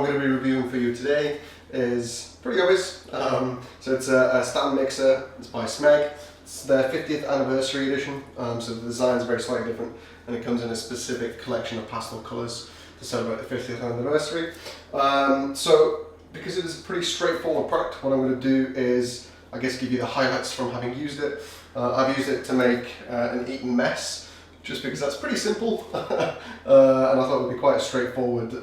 I'm going to be reviewing for you today is pretty obvious. So it's a stand mixer. It's by SMEG. It's their 50th anniversary edition, so the design is very slightly different, and it comes in a specific collection of pastel colours to celebrate the 50th anniversary. So because it is a pretty straightforward product, what I'm going to do is, I guess, give you the highlights from having used it. I've used it to make an eaten mess, just because that's pretty simple, and I thought it would be quite a straightforward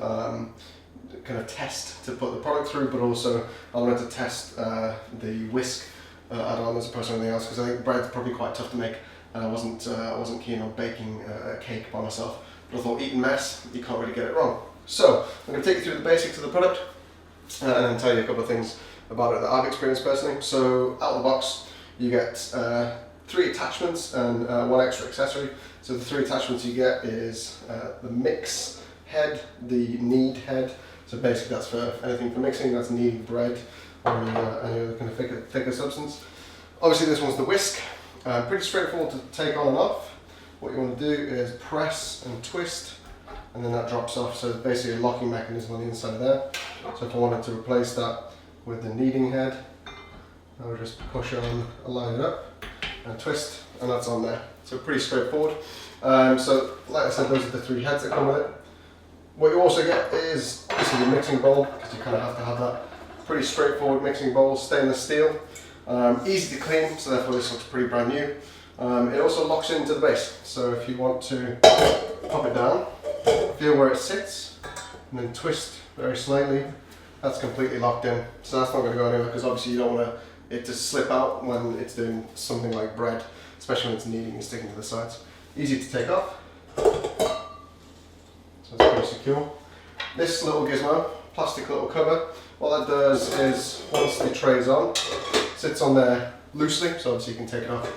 kind of test to put the product through, but also I wanted to test the whisk add-on as opposed to anything else, because I think bread's probably quite tough to make, and I wasn't keen on baking a cake by myself. But I thought, eaten mess, you can't really get it wrong. So I'm going to take you through the basics of the product, and then tell you a couple of things about it that I've experienced personally. So out of the box, you get 3 attachments and 1 extra accessory. So the 3 attachments you get is the mix head, the knead head. So basically that's for anything for mixing, that's kneading bread or any other kind of thicker substance. Obviously this one's the whisk. Pretty straightforward to take on and off. What you want to do is press and twist, and then that drops off. So it's basically a locking mechanism on the inside of there. So if I wanted to replace that with the kneading head, I would just push on, align it up, and twist, and that's on there. So pretty straightforward. So like I said, those are the 3 heads that come with it. What you also get is, this is a mixing bowl, because you kind of have to have that. Pretty straightforward mixing bowl, stainless steel. Easy to clean, so therefore this looks pretty brand new. It also locks into the base, so if you want to pop it down, feel where it sits, and then twist very slightly, that's completely locked in. So that's not going to go anywhere, because obviously you don't want it to slip out when it's doing something like bread, especially when it's kneading and sticking to the sides. Easy to take off, so it's pretty secure. This little gizmo, plastic little cover, what that does is, once the tray is on, it sits on there loosely, so obviously you can take it off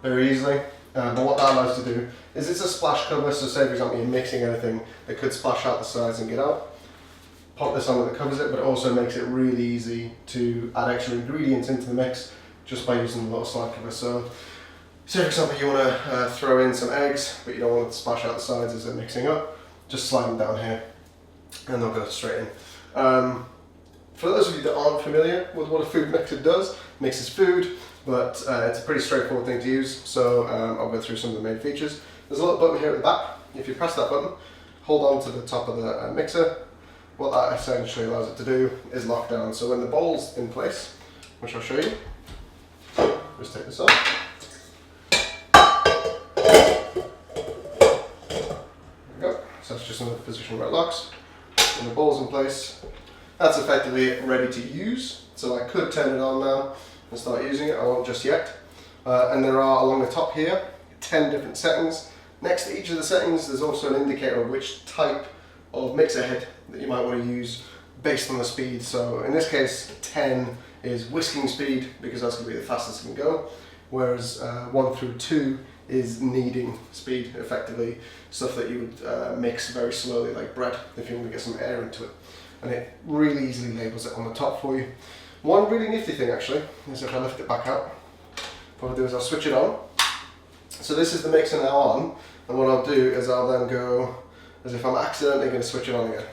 very easily. But what that allows you to do is, it's a splash cover, so say for example you're mixing anything that could splash out the sides and get out. Pop this on that covers it, but it also makes it really easy to add extra ingredients into the mix just by using the little slide cover. So say for example you want to throw in some eggs, but you don't want it to splash out the sides as they're mixing up, just slide them down here and they'll go straight in. For those of you that aren't familiar with what a food mixer does, it mixes food, but it's a pretty straightforward thing to use, so I'll go through some of the main features. There's a little button here at the back. If you press that button, hold on to the top of the mixer, what that essentially allows it to do is lock down. So when the bowl's in place, which I'll show you, just take this off. There we go. So that's just another position where it locks. When the bowl's in place, that's effectively ready to use. So I could turn it on now and start using it. I won't just yet. And there are, along the top here, 10 different settings. Next to each of the settings, there's also an indicator of which type of mixer head that you might want to use based on the speed. So in this case, 10 is whisking speed, because that's going to be the fastest it can go, whereas 1 through 2 is kneading speed, effectively stuff that you would mix very slowly like bread if you want to get some air into it. And it really easily labels it on the top for you. One really nifty thing actually is, if I lift it back out, what I'll do is I'll switch it on. So this is the mixer now on, and what I'll do is I'll then go as if I'm accidentally going to switch it on again.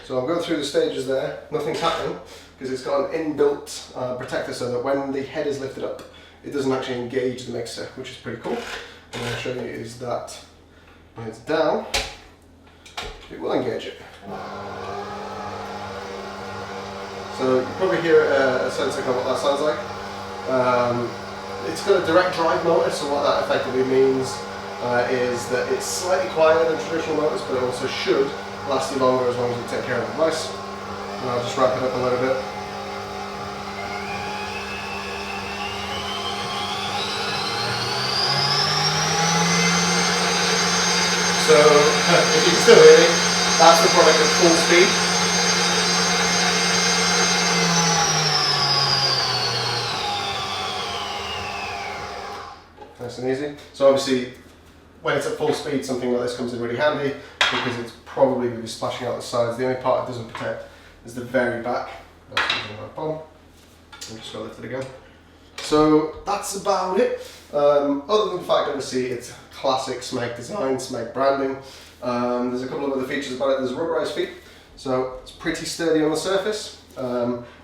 So I'll go through the stages there, nothing's happening, because it's got an inbuilt protector so that when the head is lifted up, it doesn't actually engage the mixer, which is pretty cool. And what I'll show you is that when it's down, it will engage it. So you probably hear a sense of what that sounds like. It's got a direct drive motor, so what that effectively means is that it's slightly quieter than traditional motors, but it also should last you longer as long as you take care of the device. And I'll just wrap it up a little bit. So if you can still hear me, that's the product at full speed. Nice and easy. So obviously, when it's at full speed, something like this comes in really handy, because it's probably going to be splashing out the sides. The only part it doesn't protect is the very back. That's something like bomb. I'm just going to lift it again. So that's about it. Other than the fact, obviously, it's classic SMEG design, SMEG branding. There's a couple of other features about it. There's rubberized feet, So it's pretty sturdy on the surface,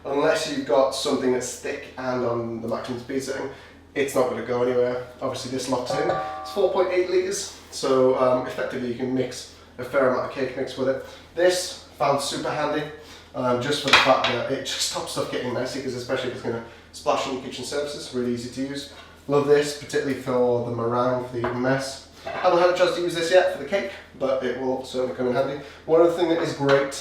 unless you've got something that's thick and on the maximum speed setting, it's not going to go anywhere. Obviously this locks in. It's 4.8 litres, so effectively you can mix a fair amount of cake mix with it. This found super handy, just for the fact that it just stops stuff getting messy, because especially if it's going to splash on your kitchen surfaces, really easy to use. Love this, particularly for the meringue, for the mess. Haven't had a chance to use this yet for the cake, but it will certainly come in handy. One other thing that is great,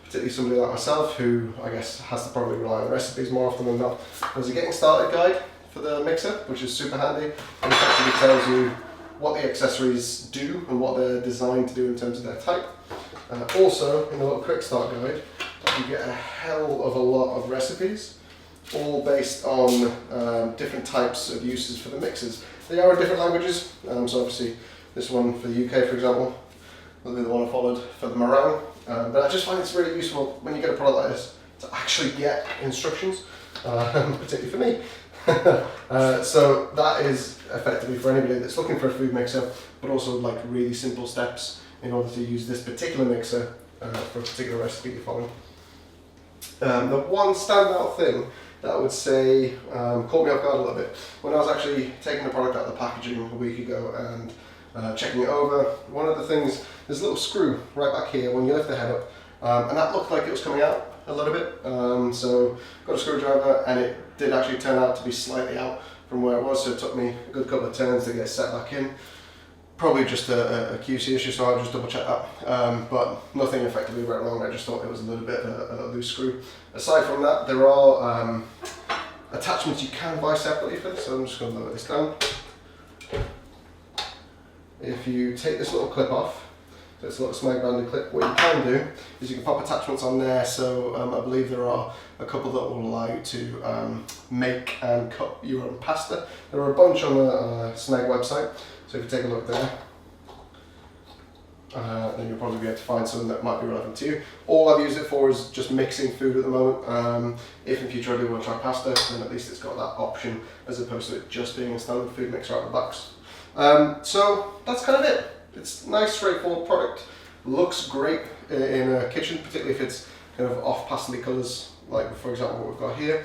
particularly somebody like myself who I guess has to probably rely on recipes more often than not, there's a getting started guide for the mixer, which is super handy. It effectively tells you what the accessories do and what they're designed to do in terms of their type. Also, in the little quick start guide, you get a hell of a lot of recipes, all based on different types of uses for the mixers. They are in different languages, so obviously this one for the UK, for example, will be the one I followed for the meringue. But I just find it's really useful when you get a product like this to actually get instructions, particularly for me. So that is effectively for anybody that's looking for a food mixer, but also like really simple steps in order to use this particular mixer for a particular recipe you're following. The one standout thing that I would say caught me off guard a little bit, when I was actually taking the product out of the packaging a week ago and checking it over, one of the things, there's a little screw right back here when you lift the head up, and that looked like it was coming out a little bit, so got a screwdriver and it did actually turn out to be slightly out from where it was, so it took me a good couple of turns to get set back in. Probably just a QC issue, so I'll just double check that, but nothing effectively went wrong. I just thought it was a little bit of a loose screw. Aside from that, there are attachments you can buy separately for this, so I'm just going to lower this down. If you take this little clip off, so it's a little SMEG branded clip, what you can do is you can pop attachments on there, so I believe there are a couple that will allow you to make and cut your own pasta. There are a bunch on the SMEG website, so if you take a look there, then you'll probably be able to find something that might be relevant to you. All I've used it for is just mixing food at the moment. If in future I do want to try pasta, then at least it's got that option as opposed to it just being a standard food mixer out of the box. So that's kind of it. It's a nice, straightforward product. Looks great in a kitchen, particularly if it's kind of off pastely colours, like for example what we've got here.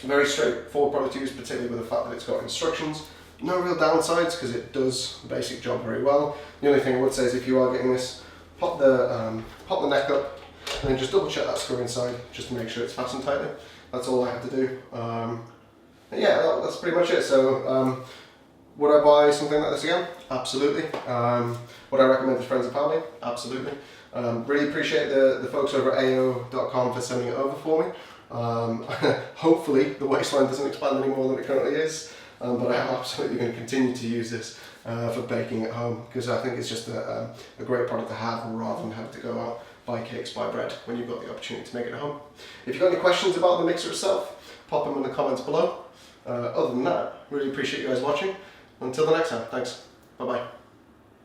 Very straightforward product to use, particularly with the fact that it's got instructions. No real downsides because it does the basic job very well. The only thing I would say is if you are getting this, pop the neck up and then just double check that screw inside just to make sure it's fastened tightly. That's all I have to do. Yeah, that's pretty much it. So would I buy something like this again? Absolutely. Would I recommend to friends and family? Absolutely. Really appreciate the folks over at AO.com for sending it over for me. Hopefully the waistline doesn't expand any more than it currently is. But I am absolutely going to continue to use this for baking at home, because I think it's just a great product to have rather than have to go out, buy cakes, buy bread, when you've got the opportunity to make it at home. If you've got any questions about the mixer itself, pop them in the comments below. Other than that, really appreciate you guys watching. Until the next time, thanks. Bye bye.